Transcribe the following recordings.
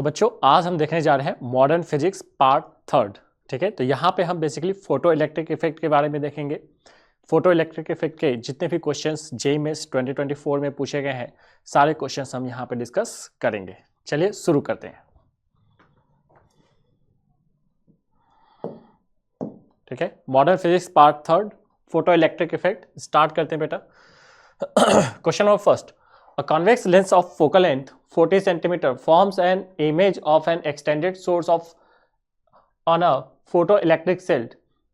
तो बच्चों आज हम देखने जा रहे हैं मॉडर्न फिजिक्स पार्ट थर्ड। ठीक है, तो यहाँ पे हम बेसिकली फोटो इलेक्ट्रिक इफेक्ट के बारे में देखेंगे। फोटो इलेक्ट्रिक इफेक्ट के जितने भी क्वेश्चंस जेईई मेंस 2024 में पूछे गए हैं सारे क्वेश्चंस हम यहाँ पे डिस्कस करेंगे। चलिए शुरू करते हैं। ठीक है, modern physics part third photo electric effect start करते हैं बेटा। Question number first, a convex lens of focal length 40 cm forms an image of an extended source on a photoelectric cell.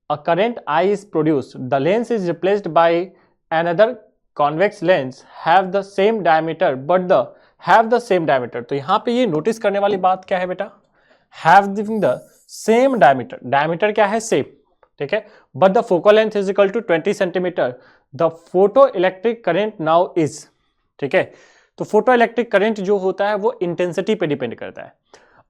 A current I is produced. The lens is replaced by another convex lens have the same diameter तो यहाँ पे ये notice करने वाली बात क्या है बेटा, having the same diameter क्या है, सेम। ठीक है, but the focal length is equal to 20 cm. The photoelectric current now is, ठीक है, तो फोटो इलेक्ट्रिक करंट जो होता है वो इंटेंसिटी पे डिपेंड करता है।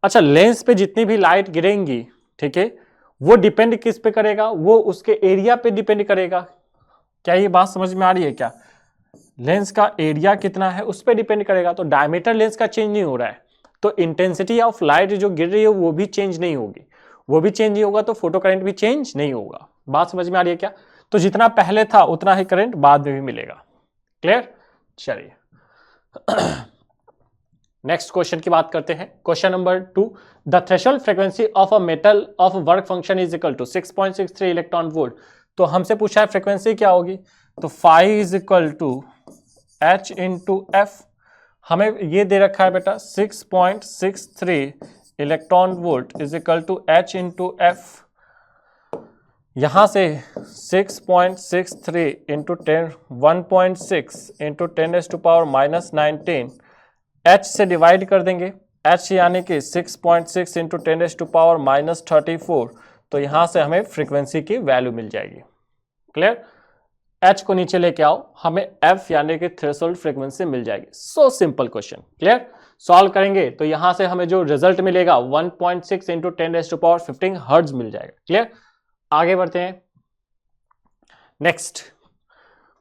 अच्छा, लेंस पे जितनी भी लाइट गिरेंगी, ठीक है, वो डिपेंड किस पे करेगा, वो उसके एरिया पे डिपेंड करेगा। क्या ये बात समझ में आ रही है क्या? लेंस का एरिया कितना है उस पे डिपेंड करेगा। तो डायमीटर लेंस का चेंज नहीं हो रहा है तो इंटेंसिटी ऑफ लाइट जो गिर रही है वो भी चेंज नहीं होगी, वो भी चेंज नहीं होगा तो फोटो करंट भी चेंज नहीं होगा। बात समझ में आ रही है क्या? तो जितना पहले था उतना ही करंट बाद में भी मिलेगा। क्लियर? चलिए नेक्स्ट क्वेश्चन की बात करते हैं। Question number 2, the threshold frequency of a metal of work function is equal to 6.63 electron volt. तो हमसे पूछा है फ्रीक्वेंसी क्या होगी, तो phi is equal to H into F. हमें ये दे रखा है बेटा 6.63 electron volt is equal to H into F. यहां से 6.63 इंटू 1.6 इंटू 10⁻⁻19 h से डिवाइड कर देंगे। h यानी कि 6.6 इंटू 10⁻⁻34। तो यहां से हमें फ्रीक्वेंसी की वैल्यू मिल जाएगी। क्लियर? h को नीचे लेके आओ, हमें f यानी कि थ्रेशोल्ड फ्रीक्वेंसी मिल जाएगी। सो सिंपल क्वेश्चन। क्लियर? सॉल्व करेंगे तो यहां से हमें जो रिजल्ट मिलेगा 1.6 इंटू 10⁻15 हर्ट्ज मिल जाएगा। क्लियर? आगे बढ़ते हैं। Next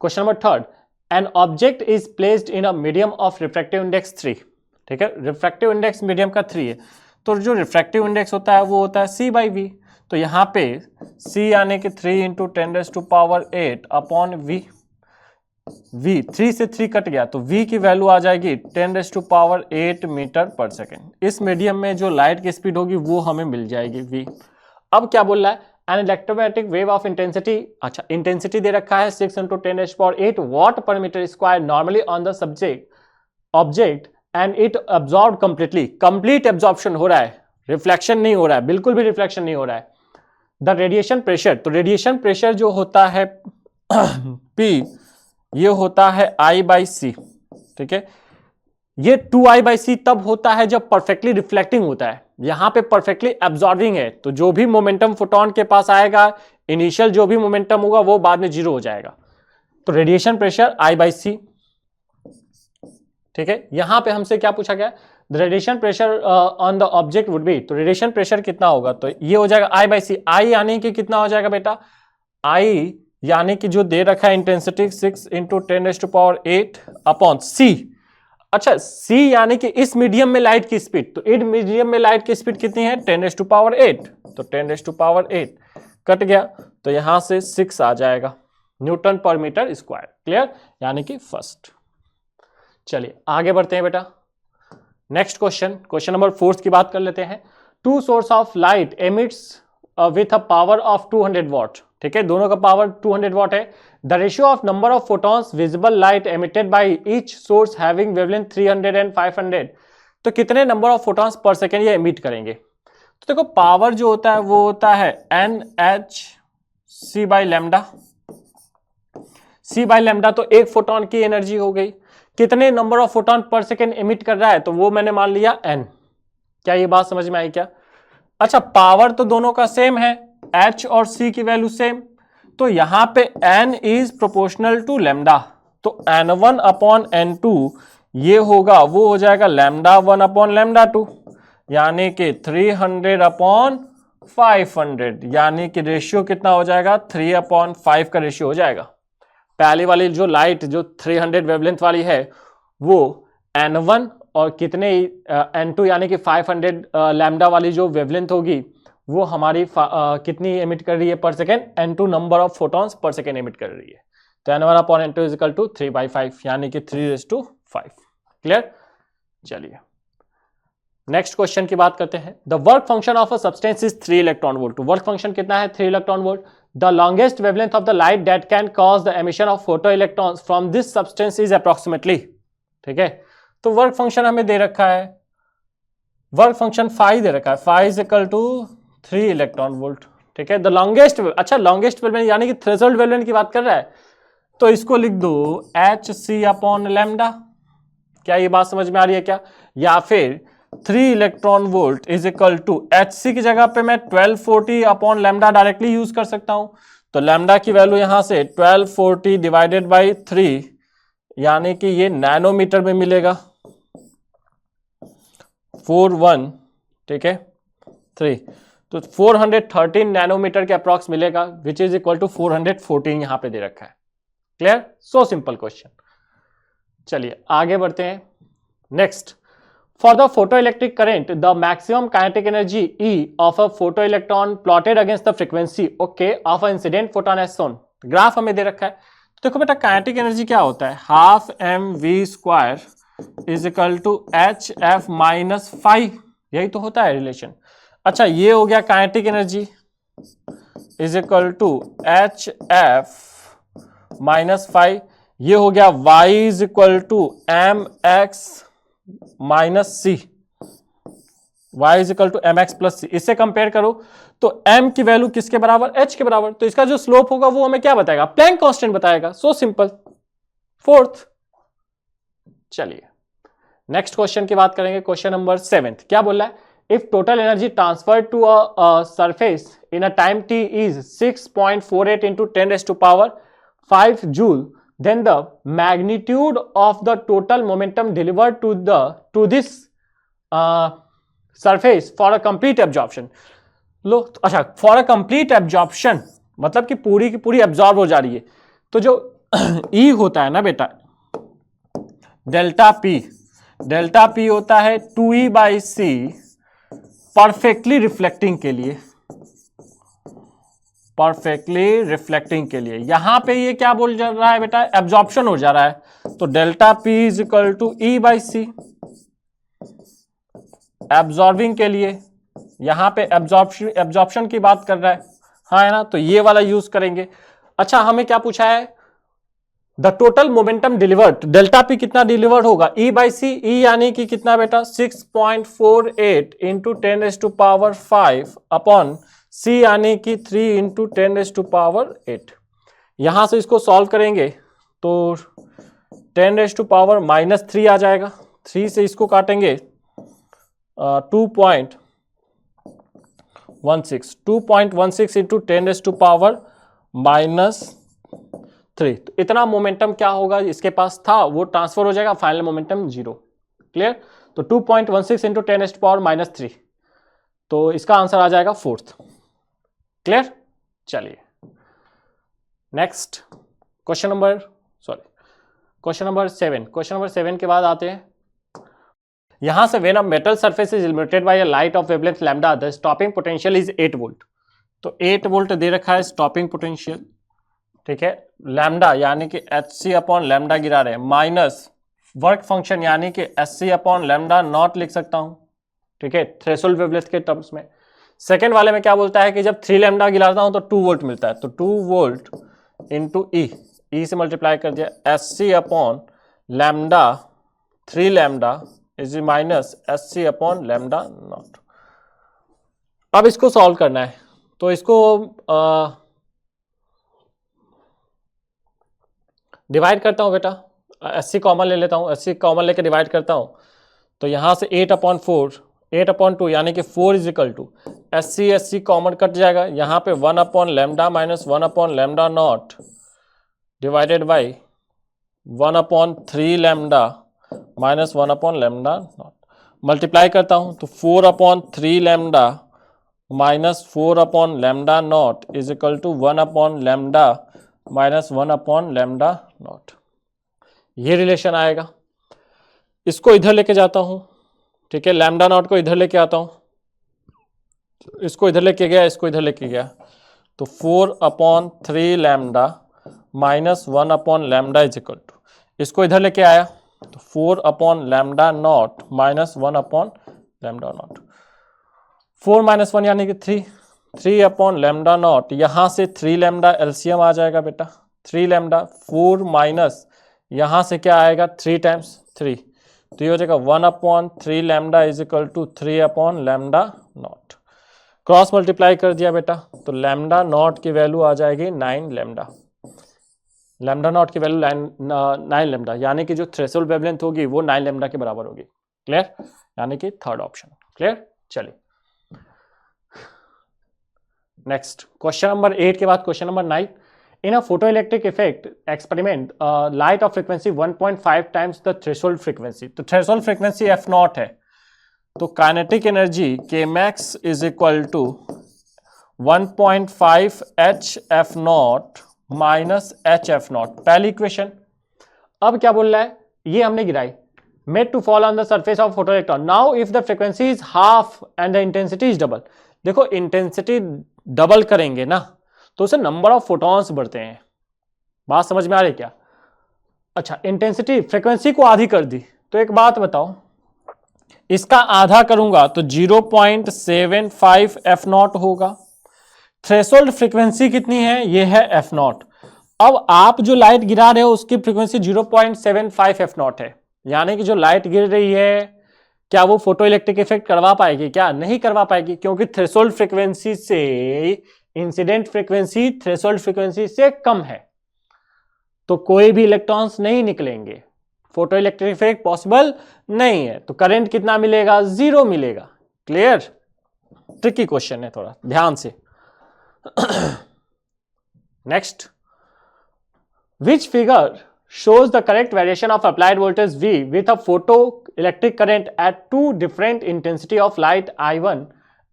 question number 3, an object is placed in a medium of refractive index 3। ठीक है, रिफ्रैक्टिव इंडेक्स मीडियम का 3 है तो जो रिफ्रैक्टिव इंडेक्स होता है वो होता है c/v। तो यहाँ पे c यानी कि 3 इंटू 10⁸ अपॉन v। 3 से 3 कट गया तो v की वैल्यू आ जाएगी 10⁸8 मीटर पर सेकेंड। इस मीडियम में जो लाइट की स्पीड होगी वो हमें मिल जाएगी v। अब क्या बोल रहा है, an electromagnetic wave of intensity. अच्छा, इंटेंसिटी दे रखा है 6 into 10⁸8 watt per metre square normally on the object and it absorb completely. Complete absorption हो रहा है, रिफ्लेक्शन नहीं हो रहा है, बिल्कुल भी रिफ्लेक्शन नहीं हो रहा है। द रेडिएशन प्रेशर, तो रेडिएशन प्रेशर जो होता है P, ये होता है I/C। ठीक है, ये 2I/C तब होता है जब परफेक्टली रिफ्लेक्टिंग होता है, यहां पे परफेक्टली एब्जॉर्बिंग है। तो जो भी मोमेंटम फोटोन के पास आएगा, इनिशियल जो भी मोमेंटम होगा वो बाद में जीरो हो जाएगा। तो रेडिएशन प्रेशर I/C। ठीक है, यहां पे हमसे क्या पूछा गया, the radiation pressure on the object would be. तो रेडिएशन प्रेशर कितना होगा, तो ये हो जाएगा I/C। I यानी कि कितना हो जाएगा बेटा, I यानी कि जो दे रखा है इंटेंसिटी 6 इंटू 10⁸8 अपॉन C। अच्छा, C यानी कि इस मीडियम में लाइट की स्पीड, तो इस मीडियम में लाइट की स्पीड कितनी है 10⁸8। तो 10⁸8 कट गया तो यहां से 6 आ जाएगा न्यूटन पर मीटर स्क्वायर। क्लियर? यानी कि फर्स्ट। चलिए आगे बढ़ते हैं बेटा। नेक्स्ट क्वेश्चन नंबर 4 की बात कर लेते हैं। 2 source of light emits with a power of 200 watt. ठीक है, दोनों का पावर 200 वॉट है। The ratio of number of photons visible light emitted by each source having wavelength 300 and 500। तो कितने number of photons per second ये emit करेंगे। तो देखो पावर जो होता है वो होता है Nhc/λ। c/λ तो एक फोटोन की एनर्जी हो गई। कितने नंबर ऑफ फोटोन पर सेकेंड एमिट कर रहा है तो वो मैंने मान लिया n। क्या ये बात समझ में आई क्या? अच्छा, पावर तो दोनों का सेम है, h और c की वैल्यू सेम, तो यहां पे n is proportional to lambda. तो n1 अपॉन n2 ये होगा, वो हो जाएगा λ1 अपॉन λ2 यानी कि 300 अपॉन 500 यानी कि रेशियो कितना हो जाएगा 3/5 का रेशियो हो जाएगा। पहली वाली जो लाइट जो 300 वेवलेंथ वाली है वो n1 और कितने N2 यानी कि 500 लैम्डा वाली जो वेवलेंथ होगी वो हमारी कितनी एमिट कर रही है पर second, N2 number of photons per second emit कर रही है। तो N1 upon N2 is equal to 3/5 यानी कि 3:5। क्लियर? चलिए नेक्स्ट क्वेश्चन की बात करते हैं। The work function of a substance is 3 electron volt. Work function कितना है? 3 electron volt. The longest wavelength of the light that can cause the emission of photo electrons from this substance is approximately. ठीक है, तो work function हमें दे रखा है, work function phi दे रखा है, phi is equal to 3 electron volt. ठीक है, द लॉन्गेस्ट, अच्छा लॉन्गेस्ट वेवलेंथ यानी कि थ्रेशोल्ड वेवलेंथ की बात कर रहा है, तो इसको लिख दो HC अपॉन लैम्डा। क्या ये बात समझ में आ रही है क्या? या फिर 3 electron volt is equal to HC की जगह पे मैं 1240 अपॉन लैम्डा डायरेक्टली यूज कर सकता हूं। तो लैम्डा की वैल्यू यहां से 1240 डिवाइडेड बाई 3 यानी कि ये नैनोमीटर में मिलेगा 41, ठीक है 3, तो 413 नैनोमीटर के अप्रॉक्स मिलेगा विच इज इक्वल टू 414 यहां पे दे रखा है। क्लियर? So simple question. चलिए आगे बढ़ते हैं। Next, for the photo electric current the maximum kinetic energy E of a photo electron plotted against the frequency okay of a incident photon as shown. Graph हमें दे रखा है। तो देखो बेटा काइनेटिक एनर्जी क्या होता है, half mv² is equal to HF minus five, यही तो होता है रिलेशन। अच्छा ये हो गया kinetic energy is equal to HF minus five, ये हो गया y is equal to mx minus C, y is equal to mx plus C. इससे कंपेयर करो तो m की वैल्यू किसके बराबर? h के बराबर। तो इसका जो स्लोप होगा वो हमें क्या बताएगा? प्लैंक कांस्टेंट बताएगा। So simple. फोर्थ, चलिए नेक्स्ट क्वेश्चन की बात करेंगे। क्वेश्चन नंबर 7 क्या बोल रहा है? If total energy transfer to a surface in a time t is 6.48 into 10⁵ joule, then the magnitude of the total momentum delivered to this surface for a complete absorption। लो अच्छा, for a complete absorption मतलब कि पूरी की पूरी absorb हो जा रही है। तो जो E होता है ना बेटा, डेल्टा P होता है 2E/c परफेक्टली रिफ्लेक्टिंग के लिए, परफेक्टली रिफ्लेक्टिंग के लिए। यहां पे ये क्या बोल जा रहा है बेटा? एब्जॉर्प्शन हो जा रहा है। तो delta P is equal to E/c absorbing के लिए, यहां पे एब्जॉर्प्शन की बात कर रहा है, हाँ है ना, तो ये वाला यूज करेंगे। अच्छा हमें क्या पूछा है? The total momentum delivered, delta P कितना डिलीवर्ड होगा? E/c, E यानी कि कितना बेटा? 6.48 इंटू 10⁵ अपॉन C यानी कि 3 इंटू 10⁸8। यहां से इसको सॉल्व करेंगे तो 10⁻³ आ जाएगा। 3 से इसको काटेंगे 2.16 इंटू 10⁻³ तो इतना मोमेंटम क्या होगा इसके पास था वो ट्रांसफर हो जाएगा, फाइनल मोमेंटम 0। क्लियर? तो 2.16 इंटू 10⁻³ तो इसका आंसर आ जाएगा 4th। क्लियर? चलिए next question number 7। Question number 7 के बाद आते हैं यहां से when a metal surface is illuminated by a light of wavelength lambda the stopping potential is 8 volt. तो 8 वोल्ट दे रखा है स्टॉपिंग पोटेंशियल। ठीक है, लैम्डा यानी कि HC अपॉन लैम्डा गिरा रहे हैं, माइनस वर्क फंक्शन यानी कि SC अपॉन लैम्डा नॉट लिख सकता हूं। ठीक है, थ्रेशोल्ड वेवलेंथ के टर्म्स में। सेकेंड वाले में क्या बोलता है कि जब 3 लैम्डा गिराता हूं तो 2 वोल्ट मिलता है, तो 2 वोल्ट इंटू ई से मल्टीप्लाई कर दिया, SC upon lambda 3 lambda is minus SC upon lambda naught. अब इसको सॉल्व करना है तो इसको डिवाइड करता हूं बेटा, SC कॉमन ले लेता हूं, SC कॉमन लेके डिवाइड करता हूं तो यहां से 8/2 यानी कि 4 is equal to SC common cut जाएगा, यहां पे 1 lambda minus 1 lambda nought divided by 1/3 lambda minus 1 lambda nought. Multiply करता हूं तो 4/3 lambda minus 4 lambda nought is equal to 1 lambda minus 1 lambda nought. ये रिलेशन आएगा। इसको इधर लेके जाता हूं, ठीक है, लैम्डा नॉट को इधर लेके आता हूं, इसको इधर लेके गया, इसको इधर लेके गया, तो 4/3 लैम्डा माइनस 1/लैम्डा इज इक्वल टू, इसको इधर लेके आया तो 4/लैम्डा नॉट माइनस 1/लैम्डा नॉट, 4 - 1 यानी कि 3/लैम्डा नॉट, यहां से 3 लैम्डा एलसीएम आ जाएगा बेटा, 3 लैम्डा, 4 माइनस यहां से क्या आएगा 3 टाइम्स 3, तो ये हो जाएगा 1/3 लैम्डा इज इक्वल टू 3/लैम्डा नॉट। क्रॉस मल्टीप्लाई कर दिया बेटा, तो लैम्डा नॉट की वैल्यू आ जाएगी 9 लैम्डा, लैम्डा नॉट की वैल्यू 9 लैम्डा, यानी कि जो थ्रेशोल्ड वेवलेंथ होगी वो 9 लैम्डा के बराबर होगी। क्लियर, यानी कि थर्ड ऑप्शन क्लियर। चलिए नेक्स्ट क्वेश्चन नंबर 8 के बाद question number 9, in a photoelectric effect experiment light of frequency 1.5 times the threshold frequency, तो थ्रेशोल्ड फ्रीक्वेंसी f0 है, तो kinetic energy Kmax is equal to 1.5 hf0 minus hf0, पहली equation. अब क्या बोल रहा है, ये हमने गिराई, made to fall on the surface of photoelectron, now if the frequency is half and the intensity is double, देखो इंटेंसिटी डबल करेंगे ना तो उसे नंबर ऑफ फोटॉन्स बढ़ते हैं, बात समझ में आ रही क्या। अच्छा इंटेंसिटी फ्रीक्वेंसी को आधी कर दी, तो एक बात बताओ, इसका आधा करूंगा तो 0.75 f0 होगा, थ्रेशोल्ड फ्रीक्वेंसी कितनी है, ये है f0, अब आप जो लाइट गिरा रहे हो उसकी फ्रीक्वेंसी 0.75 f0 है, यानी कि जो लाइट गिर रही है क्या वो फोटो इलेक्ट्रिक इफेक्ट करवा पाएगी, क्या नहीं करवा पाएगी, क्योंकि थ्रेशोल्ड फ्रीक्वेंसी से इंसिडेंट फ्रीक्वेंसी थ्रेशोल्ड फ्रीक्वेंसी से कम है, तो कोई भी इलेक्ट्रॉन्स नहीं निकलेंगे, फोटो इलेक्ट्रिक इफेक्ट पॉसिबल नहीं है, तो करंट कितना मिलेगा, 0 मिलेगा। क्लियर, ट्रिकी क्वेश्चन है थोड़ा ध्यान से। Next, which figure shows the correct variation of applied voltage V with a photoelectric current at two different intensity of light I1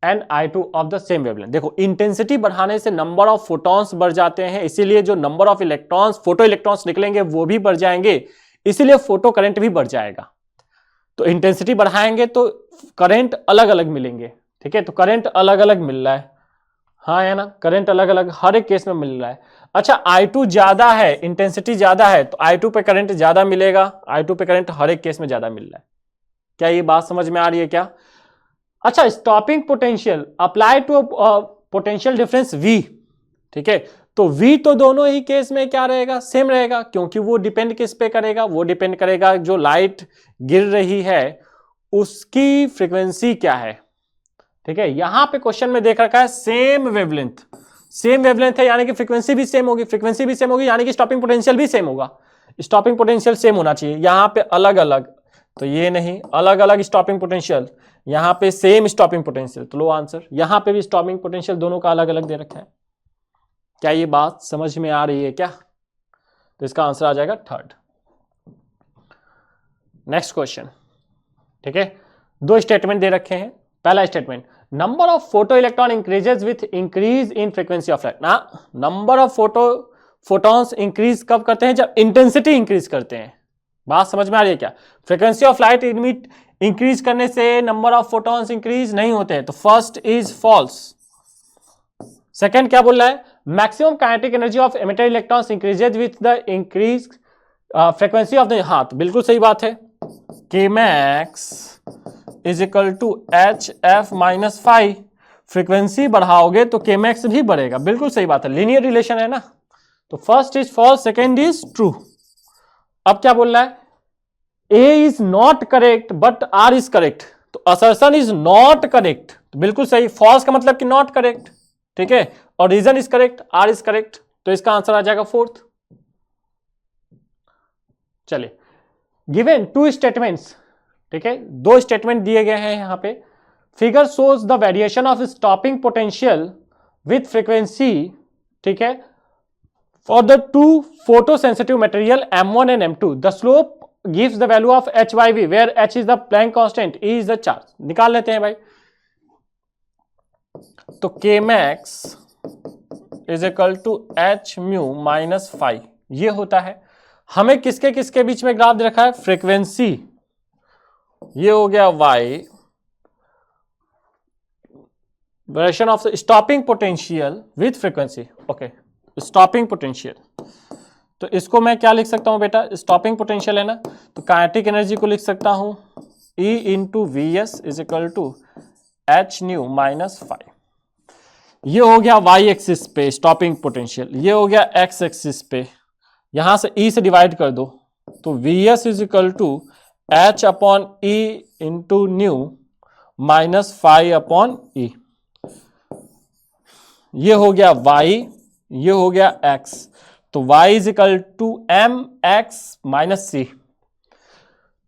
and I2 of the same wavelength। देखो intensity बढ़ाने से number of photons बढ़ जाते हैं, इसीलिए जो number of electrons photo electrons निकलेंगे वो भी बढ़ जाएंगे, इसीलिए फोटो करंट भी बढ़ जाएगा। तो इंटेंसिटी बढ़ाएंगे तो करंट अलग अलग मिलेंगे, ठीक है, तो करंट अलग अलग मिल रहा है, हाँ है ना, करंट अलग अलग हर एक केस में मिल रहा है। अच्छा I2 ज्यादा है, इंटेंसिटी ज्यादा है, तो I2 पे करंट ज्यादा मिलेगा, I2 पे करंट हर एक केस में ज्यादा मिल रहा है, क्या ये बात समझ में आ रही है क्या। अच्छा stopping potential apply to potential difference V, ठीक है, तो V तो दोनों ही केस में क्या रहेगा, सेम रहेगा, क्योंकि वो डिपेंड किस पे करेगा, वो डिपेंड करेगा जो लाइट गिर रही है उसकी फ्रीक्वेंसी क्या है, ठीक है। यहां पे क्वेश्चन में देख रखा है सेम वेवलेंथ, सेम वेवलेंथ है यानी कि फ्रीक्वेंसी भी सेम होगी, फ्रीक्वेंसी भी सेम होगी यानी कि स्टॉपिंग पोटेंशियल भी सेम होगा, स्टॉपिंग पोटेंशियल सेम होना चाहिए, यहां पे अलग अलग, तो ये नहीं, अलग अलग स्टॉपिंग पोटेंशियल, यहां पे सेम स्टॉपिंग पोटेंशियल, तो लो आंसर, यहां पे भी स्टॉपिंग पोटेंशियल दोनों का अलग अलग दे रखा है। क्या ये बात समझ में आ रही है क्या, तो इसका आंसर आ जाएगा थर्ड। नेक्स्ट क्वेश्चन, ठीक है, दो स्टेटमेंट दे रखे हैं, पहला statement, number of photo electron increases with increase in frequency of light, ना नंबर ऑफ फोटॉन्स इंक्रीज कब करते हैं, जब इंटेंसिटी इंक्रीज करते हैं, बात समझ में आ रही है क्या। फ्रीक्वेंसी ऑफ लाइट इंक्रीज करने से नंबर ऑफ फोटॉन्स इंक्रीज नहीं होते हैं, तो फर्स्ट इज फॉल्स। सेकंड क्या बोल रहा है, maximum kinetic energy of emitted electrons increases with the increase frequency of the, हाँ तो बिल्कुल सही बात है, Kmax is equal to HF minus five, frequency बढ़ाओगे तो Kmax भी बढ़ेगा, बिल्कुल सही बात है, लीनियर रिलेशन है ना, तो first is false, second is true. अब क्या बोल रहा है, A is not correct but R is correct, तो असर्शन इज नॉट करेक्ट, तो बिल्कुल सही, फॉल्स का मतलब कि नॉट करेक्ट, ठीक है, और reason is correct, R is correct, तो इसका आंसर आ जाएगा फोर्थ। चलिए, गिवन टू स्टेटमेंट्स, ठीक है, दो स्टेटमेंट दिए गए हैं यहां पे, figure shows the variation of stopping potential with frequency, ठीक है, for the two photo sensitive material M1 and M2, the slope gives the value of H/V where H is the Planck constant, E is the charge, निकाल लेते हैं भाई। तो Kmax is equal to H mu minus five, ये होता है, हमें किसके किसके बीच में ग्राफ दे रखा है, फ्रीक्वेंसी ये हो गया y, variation of stopping potential with frequency. Okay, stopping potential, तो इसको मैं क्या लिख सकता हूं बेटा, स्टॉपिंग पोटेंशियल है ना, तो काइनेटिक एनर्जी को लिख सकता हूं E into V S is equal to H nu minus 5। ये हो गया y एक्सिस पे स्टॉपिंग पोटेंशियल, ये हो गया x एक्सिस पे, यहां से E से डिवाइड कर दो, तो V S is equal to H upon E into nu minus 5 upon E. ये हो गया y, ये हो गया x, तो y is equal to M X minus C.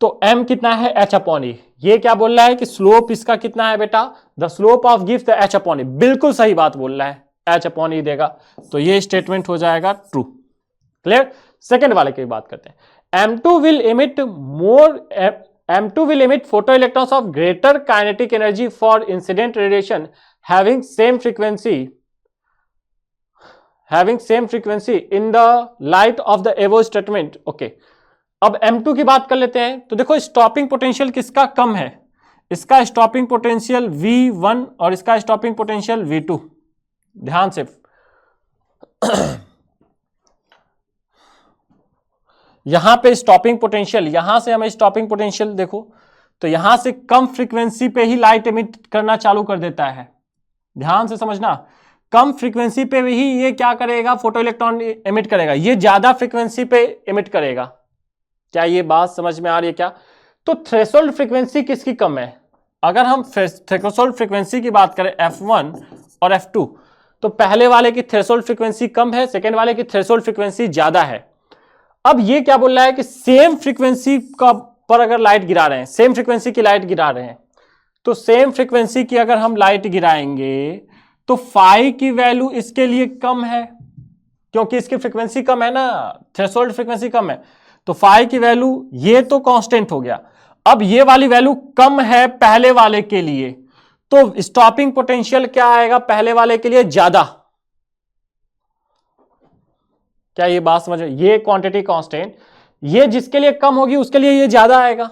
तो m कितना है, h अपॉन ई। ये क्या बोल रहा है कि स्लोप इसका कितना है बेटा, the slope of give the h upon E. बिल्कुल सही बात बोल रहा है, h अपॉन ई देगा, तो ये स्टेटमेंट हो जाएगा ट्रू। क्लियर। सेकंड वाले की बात करते हैं। M2 will emit M2 will emit photoelectrons of greater kinetic energy for incident radiation having same frequency in the light of the above statement. Okay, अब M2 की बात कर लेते हैं। तो देखो स्टॉपिंग पोटेंशियल किसका कम है, इसका स्टॉपिंग पोटेंशियल V1 और इसका स्टॉपिंग पोटेंशियल V2। ध्यान से यहां पे स्टॉपिंग पोटेंशियल, यहां से हमें स्टॉपिंग पोटेंशियल देखो, तो यहां से कम फ्रीक्वेंसी पे ही लाइट एमिट करना चालू कर देता है। ध्यान से समझना, कम फ्रीक्वेंसी पे ही ये क्या करेगा, फोटो इलेक्ट्रॉन एमिट करेगा, ये ज्यादा फ्रीक्वेंसी पे एमिट करेगा। क्या ये बात समझ में आ रही है क्या। तो थ्रेशोल्ड फ्रीक्वेंसी किसकी कम है, अगर हम थ्रेशोल्ड फ्रीक्वेंसी की बात करें F1 और F2, तो पहले वाले की थ्रेशोल्ड फ्रीक्वेंसी कम है, सेकेंड वाले की थ्रेशोल्ड फ्रीक्वेंसी ज्यादा है। अब ये क्या बोल रहा है कि सेम फ्रीक्वेंसी का पर अगर लाइट गिरा रहे हैं, सेम फ्रीक्वेंसी की लाइट गिरा रहे हैं, तो सेम फ्रीक्वेंसी की अगर हम लाइट गिराएंगे तो फाई की वैल्यू इसके लिए कम है, क्योंकि इसकी फ्रीक्वेंसी कम है ना, थ्रेशोल्ड फ्रीक्वेंसी कम है, तो फाई की वैल्यू ये तो कांस्टेंट हो गया। अब ये वाली वैल्यू कम है पहले वाले के लिए, तो स्टॉपिंग पोटेंशियल क्या आएगा पहले वाले के लिए, ज्यादा। क्या ये बात समझ, ये क्वांटिटी कांस्टेंट, ये जिसके लिए कम होगी उसके लिए ये ज्यादा आएगा,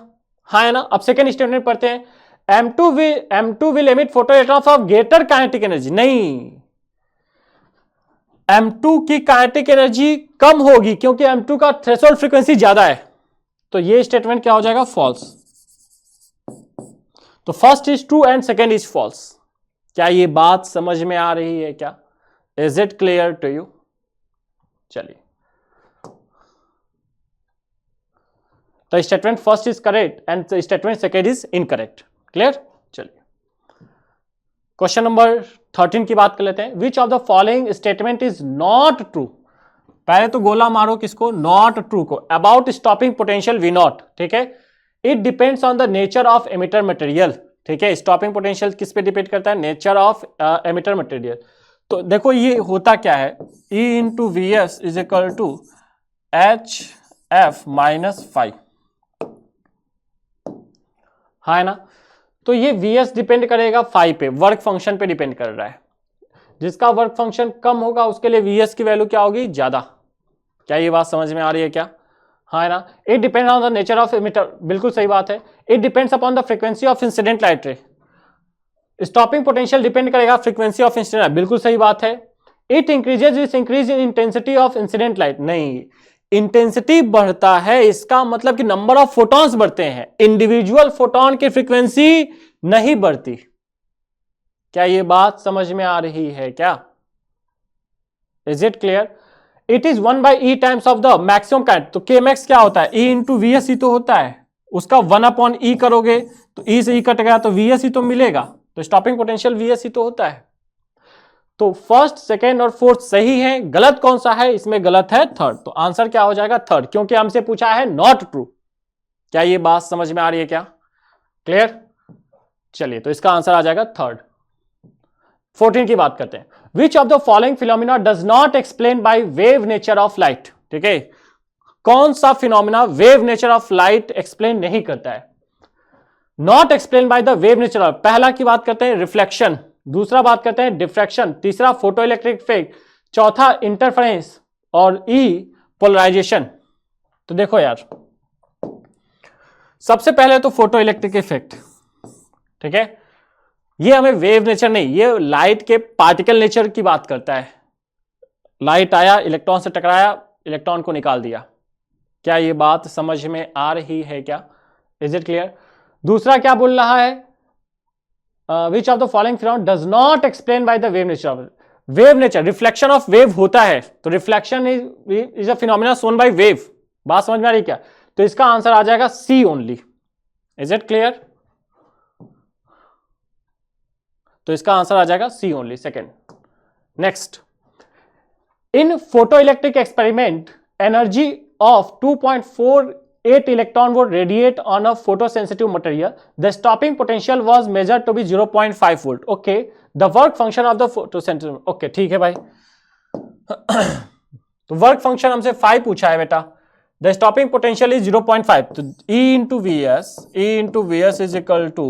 हाँ है ना। अब सेकेंड स्टेटमेंट पढ़ते हैं। M2 will emit photoelectrons of greater kinetic energy। नहीं, M2 की काइनेटिक एनर्जी कम होगी क्योंकि M2 का थ्रेशोल्ड फ्रीक्वेंसी ज्यादा है, तो ये स्टेटमेंट क्या हो जाएगा, फॉल्स। तो first is true and second is false. क्या ये बात समझ में आ रही है क्या, is it clear to you. चलिए, तो statement first is correct and statement second is incorrect. Clear. चलिए, क्वेश्चन नंबर 13 की बात कर लेते हैं। Which of the following statement is not true. पहले तो गोला मारो किसको, नॉट ट्रू को, about stopping potential V nought. ठीक है, it depends on the nature of emitter material. ठीक है, स्टॉपिंग पोटेंशियल किस पे डिपेंड करता है, नेचर ऑफ एमिटर मटेरियल। तो देखो ये होता क्या है, E into V S is equal to H F minus 5, हाँ है ना। तो ये Vs डिपेंड करेगा फाई पे, वर्क फंक्शन पे डिपेंड कर रहा है। जिसका वर्क फंक्शन कम होगा उसके लिए Vs की वैल्यू क्या होगी, ज्यादा। क्या ये बात समझ में आ रही है क्या, हाँ है ना। It depends on the nature of emitter, बिल्कुल सही बात है। It depends upon the frequency of incident light रे। स्टॉपिंग पोटेंशियल डिपेंड करेगा फ्रीक्वेंसी ऑफ इंसिडेंट, बिल्कुल सही बात है। It increases with increase in intensity of incident light. नहीं, इंटेंसिटी बढ़ता है इसका मतलब कि नंबर ऑफ फोटॉन्स बढ़ते हैं, इंडिविजुअल फोटॉन की फ्रीक्वेंसी नहीं बढ़ती। क्या ये बात समझ में आ रही है क्या, is it clear. It is 1/e times of the maximum kinetic. तो Kmax क्या होता है, E इंटू वीएस ही तो होता है, उसका 1/e करोगे तो E से E कट गया तो Vs ही तो मिलेगा, तो स्टॉपिंग पोटेंशियल Vs ही तो होता है। तो फर्स्ट, सेकेंड और फोर्थ सही है, गलत कौन सा है, इसमें गलत है थर्ड। तो आंसर क्या हो जाएगा, थर्ड, क्योंकि हमसे पूछा है नॉट ट्रू। क्या ये बात समझ में आ रही है क्या, क्लियर। चलिए, तो इसका आंसर आ जाएगा थर्ड। 14 की बात करते हैं। Which of the following phenomena does not explain by wave nature of light. ठीक है, कौन सा phenomena wave nature of light explain नहीं करता है, not explain by the wave nature of. पहला की बात करते हैं रिफ्लेक्शन, दूसरा बात करते हैं डिफ्रैक्शन, तीसरा फोटो इलेक्ट्रिक इफेक्ट, चौथा इंटरफेरेंस और ई पोलराइजेशन। तो देखो यार, सबसे पहले तो फोटो इलेक्ट्रिक इफेक्ट, ठीक है, ये हमें वेव नेचर नहीं, ये लाइट के पार्टिकल नेचर की बात करता है। लाइट आया, इलेक्ट्रॉन से टकराया, इलेक्ट्रॉन को निकाल दिया। क्या ये बात समझ में आ रही है क्या? Is it clear? दूसरा क्या बोल रहा है? विच of the following phenomena does not explain by the wave nature? Wave nature, reflection of wave होता है, तो reflection is a phenomena shown by wave. बात समझ में आ रही क्या? तो इसका आंसर आ जाएगा C only. Is it clear? तो इसका आंसर आ जाएगा C only, second. Next, in photoelectric experiment energy of 2.48 electron volt radiate on a photosensitive material. The stopping potential was measured to be 0.5 volt. Okay, the work function of the photosensitive. Okay, ठीक है भाई। तो work function हमसे 5 पूछा है बेटा। The stopping potential is 0.5. तो E into Vs is equal to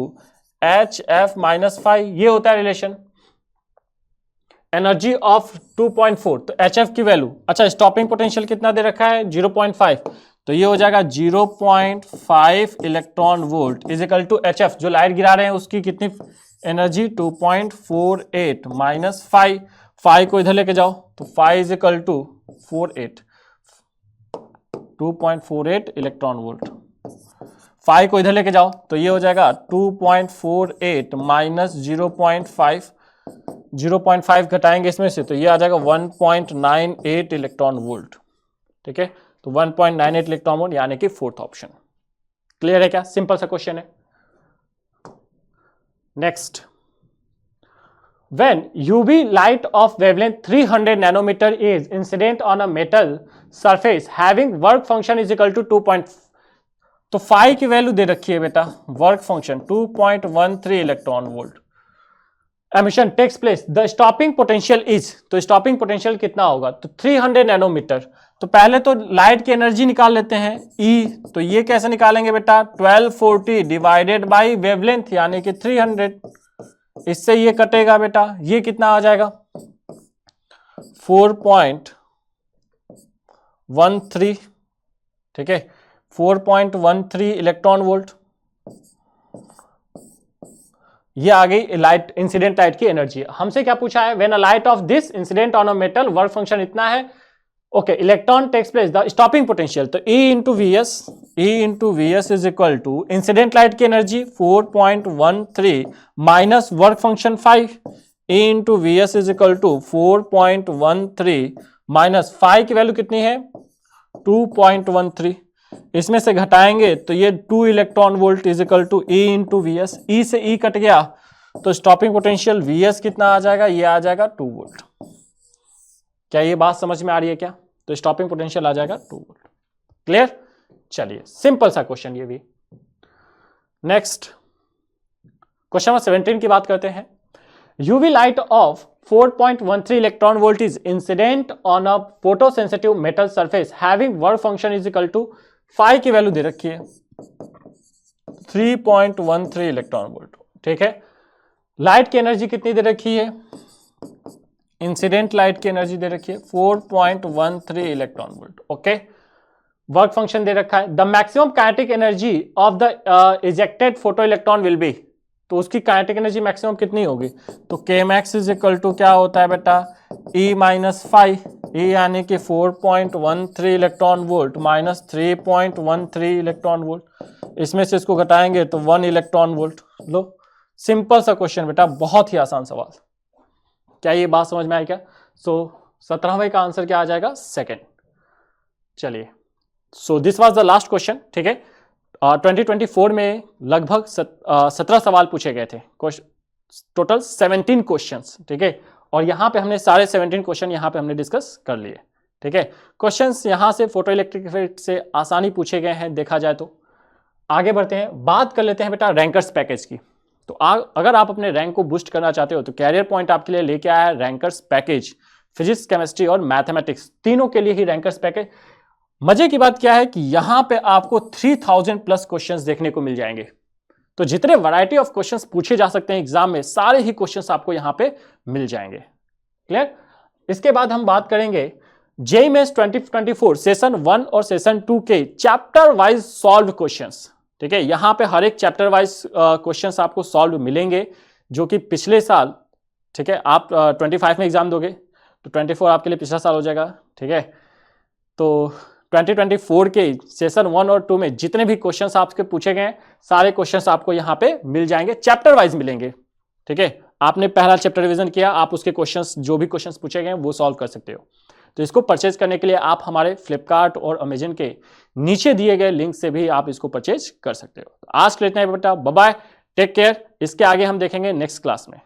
HF minus 5, ये होता है रिलेशन। एनर्जी ऑफ 2.4, तो HF की वैल्यू, अच्छा स्टॉपिंग पोटेंशियल कितना दे रखा है? 0.5, तो ये हो जाएगा 0.5 electron volt is equal to HF, जो लाइट गिरा रहे हैं उसकी कितनी एनर्जी? 2.48 माइनस 5 को इधर लेके जाओ, तो 5 is equal to 2.48 electron volt. 5 को इधर लेके जाओ, तो ये हो जाएगा 2.48 माइनस 0.5 घटाएंगे इसमें से, तो ये आ जाएगा 1.98 इलेक्ट्रॉन वोल्ट। ठीक है, तो 1.98 इलेक्ट्रॉन वोल्ट यानी कि फोर्थ ऑप्शन। क्लियर है क्या? सिंपल सा क्वेश्चन है। Next, when UV light of wavelength 300 nanometre is incident on a metal surface having work function is equal to 2. तो 5 की वैल्यू दे रखी है बेटा, work function 2.13 electron volt. Emission takes place, the stopping potential is, तो stopping potential कितना होगा? तो 300 नैनोमीटर। तो पहले तो लाइट की एनर्जी निकाल लेते हैं E, तो ये कैसे निकालेंगे बेटा? 1240 डिवाइडेड बाई वेवलेंथ यानी कि 300, इससे ये कटेगा बेटा, ये कितना आ जाएगा? 4.13, ठीक है, 4.13 इलेक्ट्रॉन वोल्ट। ये आ गई लाइट, इंसिडेंट लाइट की एनर्जी। हमसे क्या पूछा है? When a light of this incident on a metal, work function इतना है। Okay, electron takes place, the stopping potential, तो E into V S is equal to incident light की energy 4.13 minus work function 5। E into V S is equal to 4.13 minus 5 की value कितनी है? 2.13। इसमें से घटाएंगे तो ये 2 electron volt is equal to E into V S. E से E कट गया, तो स्टॉपिंग पोटेंशियल Vs कितना आ जाएगा? ये आ जाएगा 2 वोल्ट। क्या ये बात समझ में आ रही है क्या? तो स्टॉपिंग पोटेंशियल आ जाएगा 2 वोल्ट। क्लियर? चलिए, सिंपल सा क्वेश्चन ये भी। नेक्स्ट, क्वेश्चन नंबर 17 की बात करते हैं। UV light of 4.13 electron volt is incident on a photosensitive metal surface having work function is equal to 5 की वैल्यू दे रखी है 3.13 इलेक्ट्रॉन वोल्ट। ठीक है, लाइट की एनर्जी कितनी दे रखी है? इंसिडेंट लाइट की एनर्जी दे रखी है 4.13 electron volt. Okay, work function दे रखा है। The maximum kinetic energy of the ejected photo electron will be, तो उसकी काइनेटिक एनर्जी मैक्सिमम कितनी होगी? तो के मैक्स इज इक्वल टू क्या होता है बेटा? E माइनस 5, E यानी कि 4.13 electron volt minus 3.13 electron volt. इसमें से इसको घटाएंगे तो 1 इलेक्ट्रॉन वोल्ट। लो, सिंपल सा क्वेश्चन बेटा, बहुत ही आसान सवाल। क्या ये बात समझ में आई क्या? सो 17वें का आंसर क्या आ जाएगा? सेकेंड। चलिए, so this was the last question. ठीक है, 2024 में लगभग 17 सवाल पूछे गए थे, टोटल 17 क्वेश्चंस। ठीक है, और यहाँ पे हमने सारे 17 क्वेश्चन यहाँ पे हमने डिस्कस कर लिए। ठीक है, क्वेश्चंस यहाँ से फोटो इलेक्ट्रिक इफेक्ट से आसानी पूछे गए हैं देखा जाए तो। आगे बढ़ते हैं, बात कर लेते हैं बेटा रैंकर्स पैकेज की। तो अगर आप अपने रैंक को बूस्ट करना चाहते हो तो कैरियर पॉइंट आपके लिए लेके आया है रैंकर्स पैकेज। फिजिक्स, केमिस्ट्री और मैथमेटिक्स तीनों के लिए ही रैंकर्स पैकेज। मजे की बात क्या है कि यहां पे आपको 3000 प्लस क्वेश्चंस देखने को मिल जाएंगे। तो जितने वैरायटी ऑफ क्वेश्चंस पूछे जा सकते हैं एग्जाम में, सारे ही क्वेश्चंस आपको यहां पे मिल जाएंगे। क्लियर? इसके बाद हम बात करेंगे JEE 2024 सेशन 1 और सेशन 2 के चैप्टर वाइज सॉल्व क्वेश्चंस। ठीक है। यहाँ पे हर एक चैप्टर वाइज क्वेश्चंस आपको सॉल्व मिलेंगे, जो कि पिछले साल, ठीक है, आप 25 में एग्जाम दोगे तो 24 आपके लिए पिछला साल हो जाएगा, ठीक है। तो 2024 के सेशन 1 और 2 में जितने भी क्वेश्चंस आपके पूछे गए सारे क्वेश्चंस आपको यहाँ पे मिल जाएंगे, चैप्टर वाइज मिलेंगे, ठीक है। आपने पहला चैप्टर रिवीजन किया, आप उसके क्वेश्चंस जो भी क्वेश्चंस पूछे गए वो सॉल्व कर सकते हो। तो इसको परचेज करने के लिए आप हमारे फ्लिपकार्ट और अमेजन के नीचे दिए गए लिंक से भी आप इसको परचेज कर सकते हो। आज के लिए इतना ही बेटा, बाय बाय, टेक केयर। इसके आगे हम देखेंगे नेक्स्ट क्लास में।